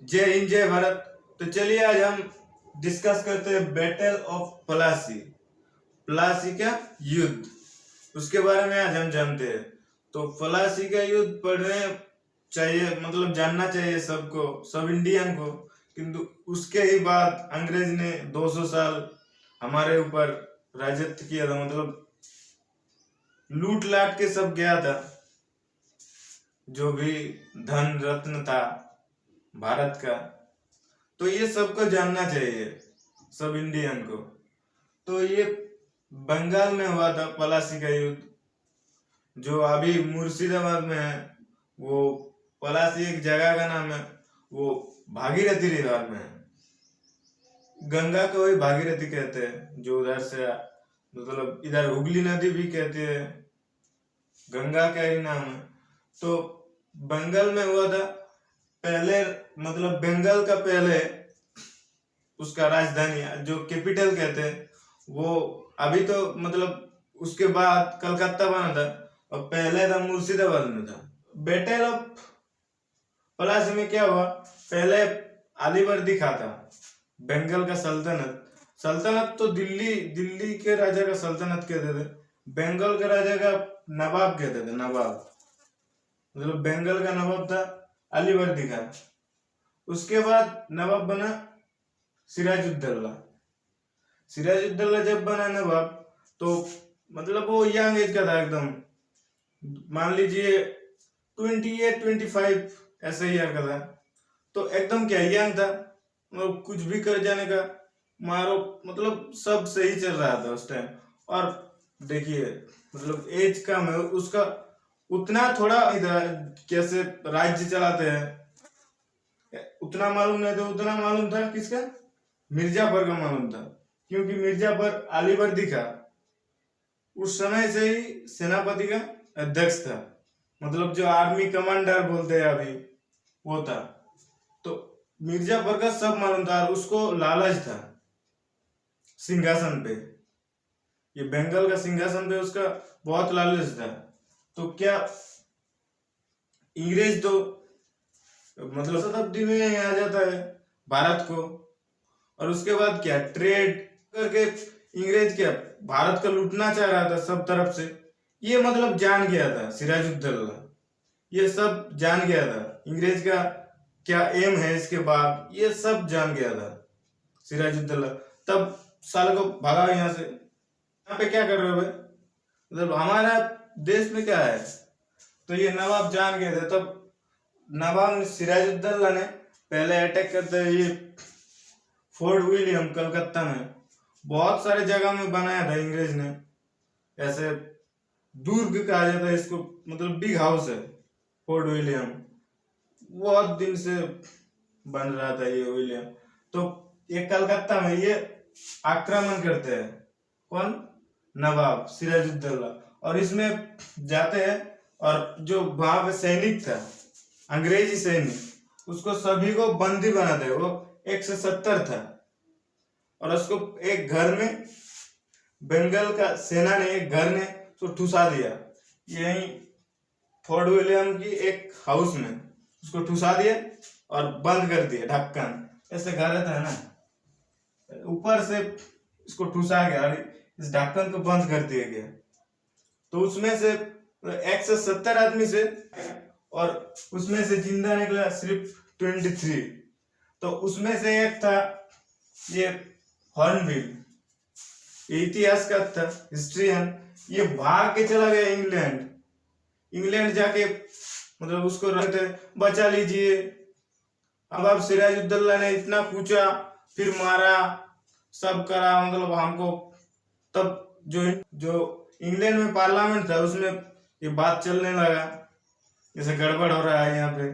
जय हिंद जय भारत। तो चलिए आज हम डिस्कस करते हैं बैटल ऑफ प्लासी। प्लासी का युद्ध, उसके बारे में आज हम जानते हैं। तो प्लासी का युद्ध पढ़ने चाहिए, मतलब जानना चाहिए सबको, सब इंडियन को। किंतु उसके ही बाद अंग्रेज ने 200 साल हमारे ऊपर राजत्व किया था, मतलब लूट लाट के सब गया था। जो भी धन रत्न था भारत का, तो ये सबको जानना चाहिए, सब इंडियन को। तो ये बंगाल में हुआ था पलासी का युद्ध, जो अभी मुर्शिदाबाद में है। वो पलासी एक जगह का नाम है, वो भागीरथी रिवर में है। गंगा को ही भागीरथी कहते हैं, जो उधर से मतलब इधर हुगली नदी भी कहते हैं, गंगा का ही नाम है। तो बंगाल में हुआ था पहले, मतलब बंगाल का पहले उसका राजधानी जो कैपिटल कहते हैं वो, अभी तो मतलब उसके बाद कलकत्ता बना था, और पहले था मुर्शिदाबाद में था। बैटल ऑफ पलासी में क्या हुआ, पहले अलीवर्दी खा था बंगाल का सल्तनत तो दिल्ली के राजा का सल्तनत कहते थे, बंगाल के राजा का नवाब कहते थे। नवाब मतलब बंगाल का नवाब था अलीवर्दी खान। उसके बाद नवाब बना सिराजुद्दौला। सिराजुद्दौला जब बना नवाब, तो मतलब वो यंग एज का था एकदम, मान लीजिए 28-25 ऐसे ईयर का था। तो एकदम क्या यंग था, मतलब कुछ भी कर जाने का, मारो, मतलब सब सही चल रहा था उस टाइम। और देखिए मतलब एज कम है उसका, उतना थोड़ा इधर कैसे राज्य चलाते हैं उतना मालूम नहीं था। उतना मालूम था किसका, मिर्जापुर का मालूम था, क्योंकि मिर्जापुर अलीवर्दी का उस समय से ही सेनापति का अध्यक्ष था, मतलब जो आर्मी कमांडर बोलते हैं अभी, वो था। तो मिर्जापुर का सब मालूम था, और उसको लालच था सिंहासन पे, ये बंगाल का सिंहासन पे उसका बहुत लालच था। तो क्या अंग्रेज तो मतलब शताब्दी में आ जाता है भारत को, और उसके बाद क्या ट्रेड करके अंग्रेज क्या भारत को लूटना चाह रहा था सब तरफ से। ये मतलब जान गया था सिराजुद्दौला, ये सब जान गया था अंग्रेज का क्या एम है इसके बाद, ये सब जान गया था सिराजुद्दौला। तब साल को भागा यहाँ से। यहाँ पे क्या कर रहे हो भाई, मतलब हमारा देश में क्या है। तो ये नवाब जान गए थे। तब नवाब सिराजुद्दौला ने पहले अटैक करते हुए ये फोर्ट विलियम कलकत्ता में, बहुत सारे जगह में बनाया था अंग्रेज ने, ऐसे दुर्ग कहा जाता है इसको, मतलब बिग हाउस है फोर्ट विलियम, बहुत दिन से बन रहा था ये विलियम। तो ये कलकत्ता में ये आक्रमण करते हैं, कौन, नवाब सिराजुद्दौला, और इसमें जाते हैं। और जो वहां पे सैनिक था, अंग्रेजी सैनिक, उसको सभी को बंदी बनाते हैं। वो 170 था, और उसको एक घर में, बंगाल का सेना ने एक घर में उसको ठुसा दिया, यही फोर्ट विलियम की एक हाउस में उसको ठुसा दिया और बंद कर दिया ढक्कन, ऐसे घर रहता है ना, ऊपर से इसको ठुसा गया और इस ढक्कन को बंद कर दिया गया। तो उसमें से 170 आदमी से, और उसमें से जिंदा निकला सिर्फ 23। तो उसमें से एक था ये हॉर्नबिल, इतिहास का था, हिस्ट्रियन। ये भाग के चला गया इंग्लैंड जाके, मतलब उसको रहते बचा लीजिए। अब सिराजुद्दौला ने इतना पूछा, फिर मारा, सब करा, मतलब हमको। तब जो इंग्लैंड में पार्लियामेंट था उसमें ये बात चलने लगा, जैसे गड़बड़ हो रहा है यहाँ पे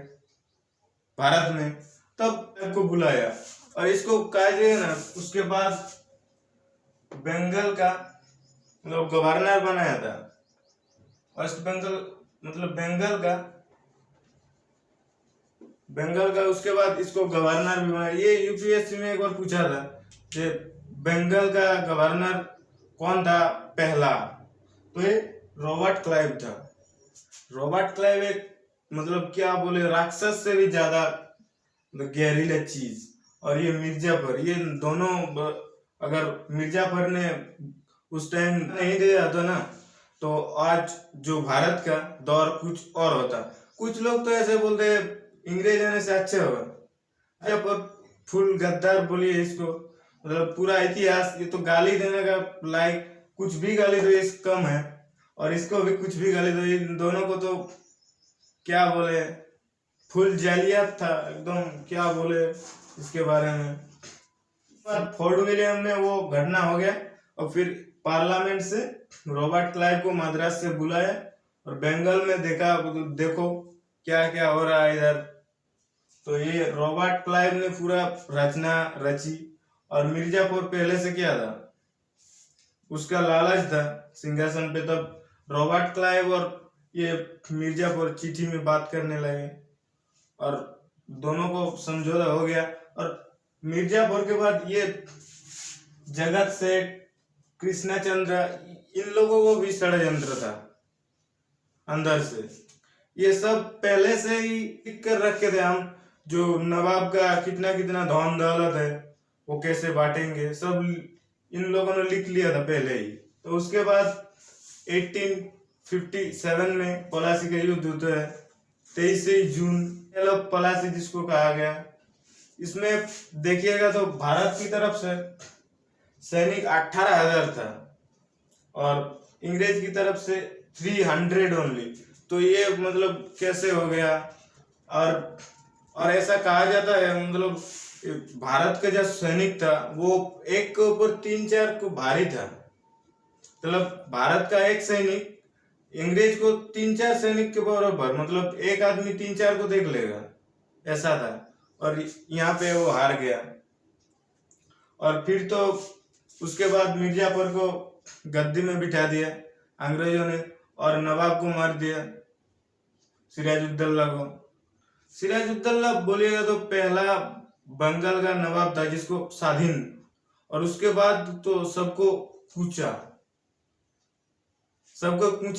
भारत में। तब सबको बुलाया और इसको कहा ना, उसके बाद बंगाल का मतलब गवर्नर बनाया था, वेस्ट बंगाल, मतलब बंगाल का। उसके बाद इसको गवर्नर भी बनाया। ये यूपीएससी में एक बार पूछा था कि बंगाल का गवर्नर कौन था पहला, तो ये रॉबर्ट क्लाइव था। रॉबर्ट क्लाइव एक मतलब क्या बोले, राक्षस से भी ज्यादा गहरीला चीज, और ये मिर्जापुर, ये दोनों अगर मिर्जापुर ने उस टाइम नहीं दिया था ना, तो आज जो भारत का दौर कुछ और होता। कुछ लोग तो ऐसे बोलते हैं इंग्रेज आने से अच्छा होगा, पर फुल गद्दार बोलिए इसको, मतलब पूरा इतिहास, ये तो गाली देने का लायक, कुछ भी गाली दो इस कम है, और इसको भी कुछ भी गाली दो, इन दोनों को तो क्या बोले, फुल जालियात था एकदम, क्या बोले इसके बारे में। फोर्ट विलियम में वो घटना हो गया, और फिर पार्लियामेंट से रॉबर्ट क्लाइव को मद्रास से बुलाया, और बंगाल में देखो क्या क्या हो रहा है इधर। तो ये रॉबर्ट क्लाइव ने पूरा रचना रची, और मिर्जापुर पहले से क्या था, उसका लालच था सिंहासन पे, तब रॉबर्ट क्लाइव और ये मिर्जापुर चिट्ठी में बात करने लगे, और दोनों को समझौता हो गया। और मिर्जापुर के बाद ये जगत सेठ, कृष्णचंद्र, इन लोगों को भी षड्यंत्र था अंदर से। ये सब पहले से ही लिख कर रखे थे हम, जो नवाब का कितना कितना धन दौलत है वो कैसे बांटेंगे, सब इन लोगों ने लिख लिया था पहले ही। तो उसके बाद 1857 में पलासी का युद्ध होता है, 23 जून पलासी जिसको कहा गया। इसमें देखिएगा तो भारत की तरफ से सैनिक 18,000 था, और इंग्रेज की तरफ से 300 ओनली। तो ये मतलब कैसे हो गया। और ऐसा कहा जाता है, मतलब भारत का जो सैनिक था वो एक के ऊपर 3-4 को भारी था, मतलब भारत का एक सैनिक अंग्रेज को 3-4 सैनिक के बराबर, मतलब एक आदमी 3-4 को देख लेगा, ऐसा था। और यहाँ पे वो हार गया। और फिर तो उसके बाद मिर्जापुर को गद्दी में बिठा दिया अंग्रेजों ने, और नवाब को मार दिया, सिराजुद्दौला को। सिराजुद्दौला बोलिएगा तो पहला बंगाल का नवाब था जिसको स्वाधीन, और उसके बाद तो सबको कूचा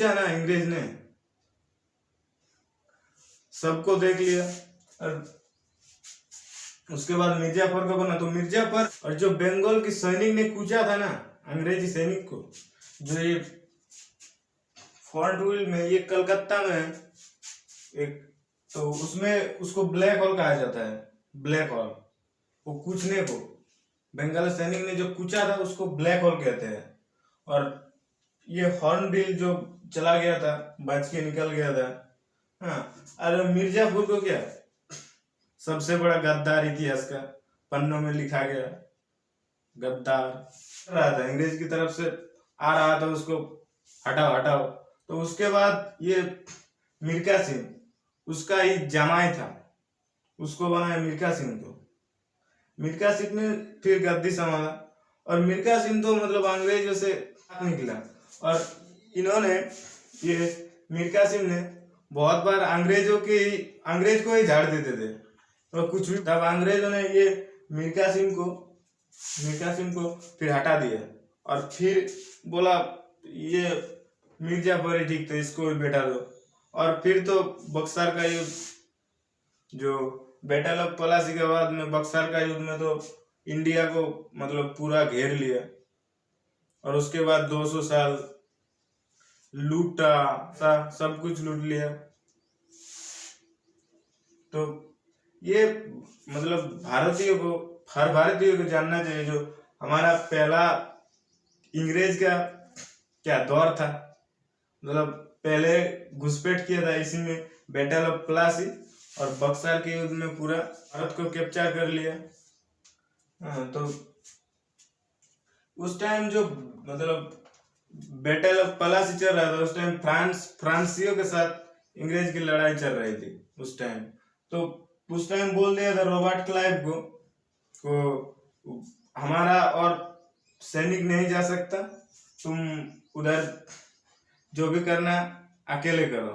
ना, अंग्रेज ने सबको देख लिया। और उसके बाद मिर्जापुर का बना, तो मिर्जापुर और जो बंगाल की सैनिक ने कूचा था ना अंग्रेजी सैनिक को, जो ये फोर्ट विलियम में, ये कलकत्ता में है एक, तो उसमें उसको ब्लैक हॉल कहा जाता है, ब्लैक हॉल, वो कूचने को बंगाली सैनिक ने जो कूचा था उसको ब्लैक हॉल कहते हैं। और ये हॉर्नबिल जो चला गया था, बच के निकल गया था। हाँ, और मिर्जापुर को क्या सबसे बड़ा गद्दार इतिहास का पन्नों में लिखा गया, गद्दार रहा था, अंग्रेज की तरफ से आ रहा था, उसको हटाओ। तो उसके बाद ये मिर्का सिंह, उसका ही जमाई था, उसको बनाया मिर्का सिंह को। मिर्का सिंह ने फिर गद्दी संभाला, और मिर्का सिंह तो मतलब अंग्रेजों से निकला, और इन्होंने ये मिर्का सिंह ने बहुत बार अंग्रेज को ही झाड़ देते थे, तो कुछ भी, तब अंग्रेजों ने ये मिर्का सिंह को फिर हटा दिया, और फिर बोला ये मिर्जापुर ही ठीक था, इसको भी बैठा दो। और फिर तो बक्सर का युद्ध, जो बैटल ऑफ पलासी के बाद में बक्सर का युद्ध में तो इंडिया को मतलब पूरा घेर लिया, और उसके बाद 200 साल लूटा, सब कुछ लूट लिया। तो ये मतलब हर भारतीय को जानना चाहिए, जो हमारा पहला इंग्रेज का क्या दौर था, मतलब पहले घुसपैठ किया था इसी में, बैटल ऑफ प्लासी और बक्सर के युद्ध में पूरा भारत को कैप्चर कर लिया। हाँ, तो उस टाइम जो मतलब बैटल ऑफ प्लासी चल रहा था, उस टाइम फ्रांसियों के साथ इंग्रेज की लड़ाई चल रही थी उस टाइम। तो उस टाइम बोल दिया था रॉबर्ट क्लाइव को हमारा और सैनिक नहीं जा सकता, तुम उधर जो भी करना अकेले करो।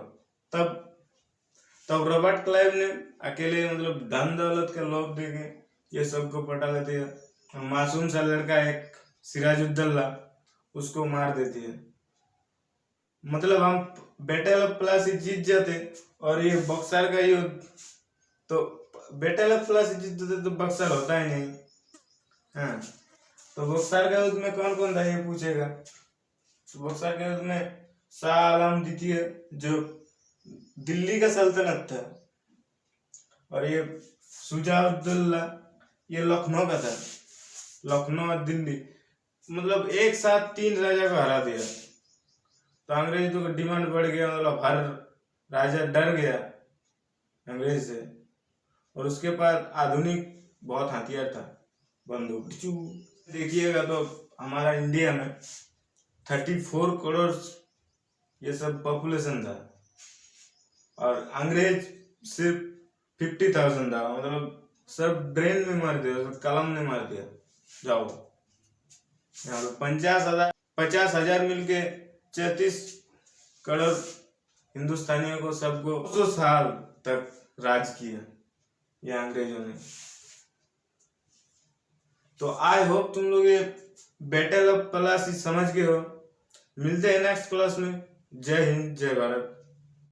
तब रॉबर्ट क्लाइव ने अकेले मतलब धन दौलत के लोभ देके ये सबको पटा लेते हैं। मासूम सा लड़का एक सिराजुद्दौला, उसको मार देती है। मतलब हम बैटल ऑफ प्लासी जीत जाते, और ये बक्सर का युद्ध तो बैटल ऑफ प्लासी जीतते तो बक्सर होता ही नहीं। हाँ, तो बक्सर के युद्ध में कौन कौन था ये पूछेगा। तो बक्सर के युद्ध में शाह आलम द्वितीय जो दिल्ली का सल्तनत था, और ये शुजाउद्दौला ये लखनऊ का था। लखनऊ और दिल्ली मतलब एक साथ 3 राजा को हरा दिया। तो अंग्रेजों का डिमांड बढ़ गया, मतलब हर राजा डर गया अंग्रेज से। और उसके पास आधुनिक बहुत हथियार था, बंदूक। देखिएगा तो हमारा इंडिया में 34 करोड़ ये सब पॉपुलेशन था, और अंग्रेज सिर्फ 50,000 था। मतलब सब ब्रेन में मार दिया, सब कलम ने मार दिया। जाओ यहाँ पे 50,000 मिलके 34 करोड़ हिंदुस्तानियों को सबको 200 साल तक राज किया ये अंग्रेजों ने। तो आई होप तुम लोग ये बैटल ऑफ प्लासी समझ गए हो। मिलते हैं नेक्स्ट क्लास में। जय हिंद, जय भारत।